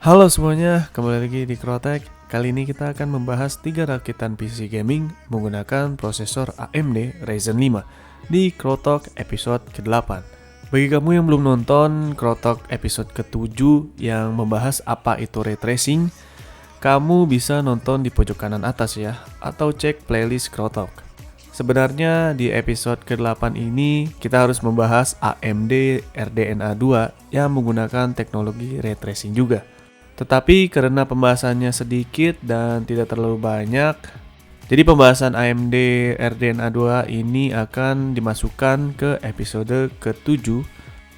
Halo semuanya, kembali lagi di Krotek. Kali ini kita akan membahas 3 rakitan PC gaming menggunakan prosesor AMD Ryzen 5 di Krotok episode ke-8. Bagi kamu yang belum nonton Krotok episode ke-7 yang membahas apa itu ray tracing, kamu bisa nonton di pojok kanan atas ya, atau cek playlist Krotok. Sebenarnya di episode ke-8 ini kita harus membahas AMD RDNA 2 yang menggunakan teknologi ray tracing juga. Tetapi karena pembahasannya sedikit dan tidak terlalu banyak, jadi pembahasan AMD RDNA 2 ini akan dimasukkan ke episode ke-7.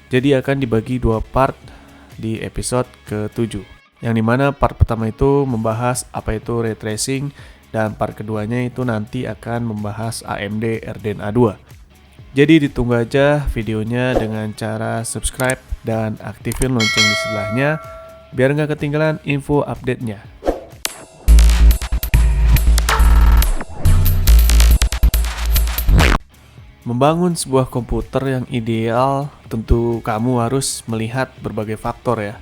Jadi akan dibagi 2 part di episode ke-7. Yang dimana part pertama itu membahas apa itu ray tracing, dan part keduanya itu nanti akan membahas AMD RDNA 2. Jadi ditunggu aja videonya dengan cara subscribe dan aktifin lonceng di sebelahnya biar nggak ketinggalan info update-nya. Membangun sebuah komputer yang ideal tentu kamu harus melihat berbagai faktor ya.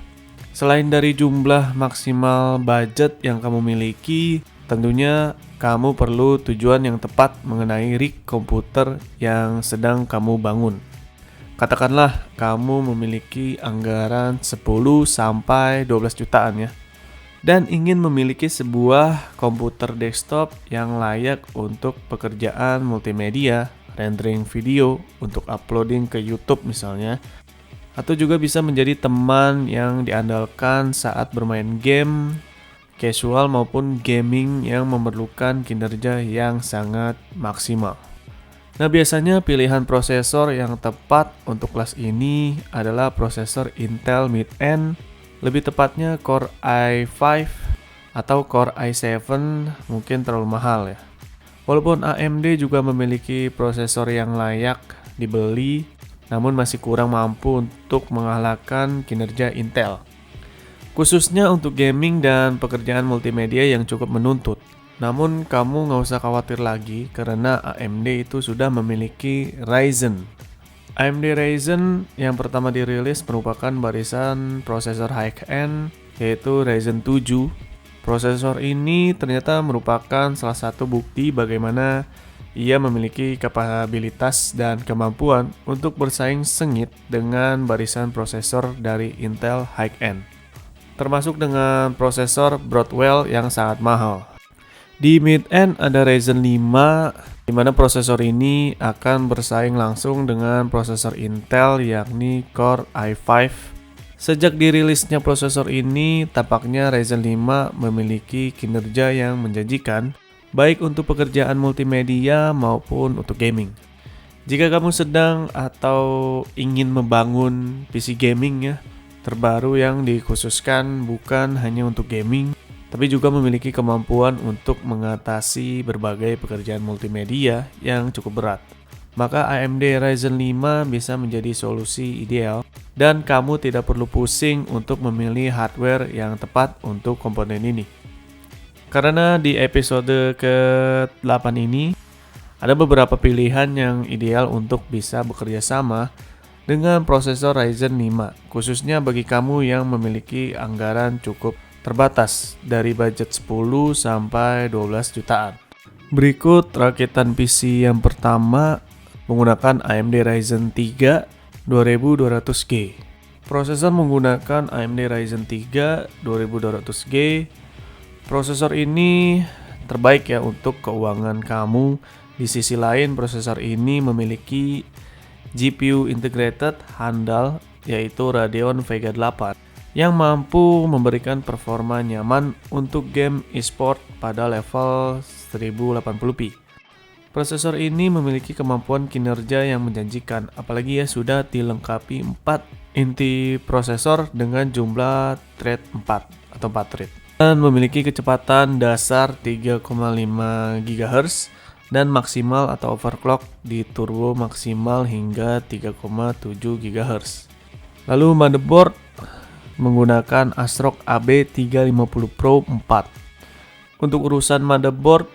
Selain dari jumlah maksimal budget yang kamu miliki, tentunya kamu perlu tujuan yang tepat mengenai rig komputer yang sedang kamu bangun. Katakanlah kamu memiliki anggaran 10 sampai 12 jutaan ya, dan ingin memiliki sebuah komputer desktop yang layak untuk pekerjaan multimedia, rendering video untuk uploading ke YouTube misalnya, atau juga bisa menjadi teman yang diandalkan saat bermain game, casual maupun gaming yang memerlukan kinerja yang sangat maksimal. Nah, biasanya pilihan prosesor yang tepat untuk kelas ini adalah prosesor Intel Mid-End, lebih tepatnya Core i5 atau Core i7, mungkin terlalu mahal ya. Walaupun AMD juga memiliki prosesor yang layak dibeli, namun masih kurang mampu untuk mengalahkan kinerja Intel. Khususnya untuk gaming dan pekerjaan multimedia yang cukup menuntut. Namun kamu nggak usah khawatir lagi karena AMD itu sudah memiliki Ryzen. AMD Ryzen yang pertama dirilis merupakan barisan prosesor high-end yaitu Ryzen 7. Prosesor ini ternyata merupakan salah satu bukti bagaimana ia memiliki kapabilitas dan kemampuan untuk bersaing sengit dengan barisan prosesor dari Intel high-end, termasuk dengan prosesor Broadwell yang sangat mahal. Di mid-end ada Ryzen 5, di mana prosesor ini akan bersaing langsung dengan prosesor Intel yakni Core i5. Sejak dirilisnya prosesor ini, tampaknya Ryzen 5 memiliki kinerja yang menjanjikan, baik untuk pekerjaan multimedia maupun untuk gaming. Jika kamu sedang atau ingin membangun PC gaming ya, terbaru yang dikhususkan bukan hanya untuk gaming, tapi juga memiliki kemampuan untuk mengatasi berbagai pekerjaan multimedia yang cukup berat, maka AMD Ryzen 5 bisa menjadi solusi ideal dan kamu tidak perlu pusing untuk memilih hardware yang tepat untuk komponen ini. Karena di episode ke-8 ini ada beberapa pilihan yang ideal untuk bisa bekerja sama dengan prosesor Ryzen 5, khususnya bagi kamu yang memiliki anggaran cukup terbatas dari budget 10 sampai 12 jutaan. Berikut rakitan PC yang pertama menggunakan AMD Ryzen 3 2200G. Prosesor menggunakan AMD Ryzen 3 2200G. Prosesor ini terbaik ya untuk keuangan kamu. Di sisi lain, prosesor ini memiliki GPU integrated handal yaitu Radeon Vega 8 yang mampu memberikan performa nyaman untuk game e-sport pada level 1080p. Prosesor ini memiliki kemampuan kinerja yang menjanjikan, apalagi ya sudah dilengkapi 4 inti prosesor dengan jumlah thread 4 atau 4 thread. Dan memiliki kecepatan dasar 3,5 GHz dan maksimal atau overclock di turbo maksimal hingga 3,7 GHz. Lalu motherboard menggunakan ASRock AB350 Pro 4. Untuk urusan motherboard,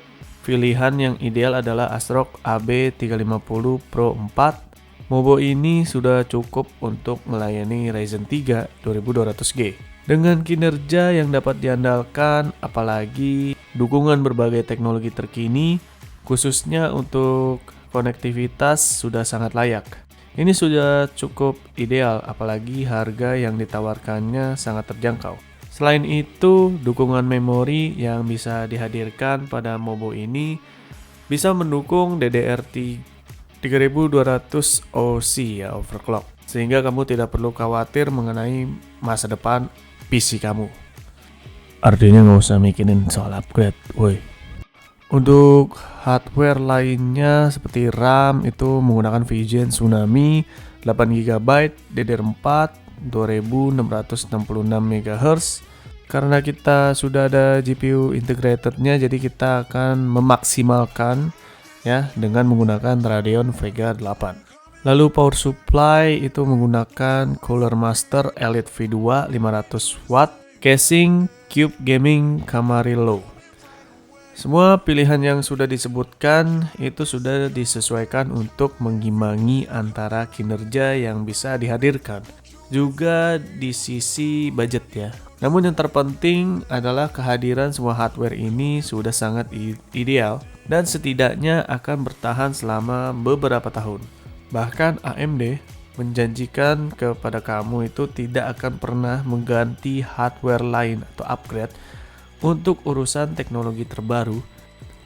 pilihan yang ideal adalah ASRock AB350 Pro 4. Mobo ini sudah cukup untuk melayani Ryzen 3 2200G. Dengan kinerja yang dapat diandalkan, apalagi dukungan berbagai teknologi terkini, khususnya untuk konektivitas sudah sangat layak. Ini sudah cukup ideal, apalagi harga yang ditawarkannya sangat terjangkau. Selain itu, dukungan memori yang bisa dihadirkan pada Mobo ini bisa mendukung DDR3200 OC ya, overclock. Sehingga kamu tidak perlu khawatir mengenai masa depan PC kamu. Artinya nggak usah mikirin soal upgrade, woi. Untuk hardware lainnya seperti RAM itu menggunakan VGen Tsunami 8GB DDR4 2666 MHz. Karena kita sudah ada GPU integratednya, jadi kita akan memaksimalkan ya dengan menggunakan Radeon Vega 8. Lalu power supply itu menggunakan Cooler Master Elite V2 500 watt, casing Cube Gaming Camarillo. Semua pilihan yang sudah disebutkan itu sudah disesuaikan untuk mengimbangi antara kinerja yang bisa dihadirkan, juga di sisi budget ya. Namun yang terpenting adalah kehadiran semua hardware ini sudah sangat ideal dan setidaknya akan bertahan selama beberapa tahun. Bahkan AMD menjanjikan kepada kamu itu tidak akan pernah mengganti hardware lain atau upgrade untuk urusan teknologi terbaru,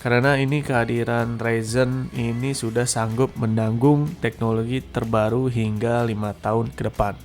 karena ini kehadiran Ryzen ini sudah sanggup menanggung teknologi terbaru hingga 5 tahun ke depan.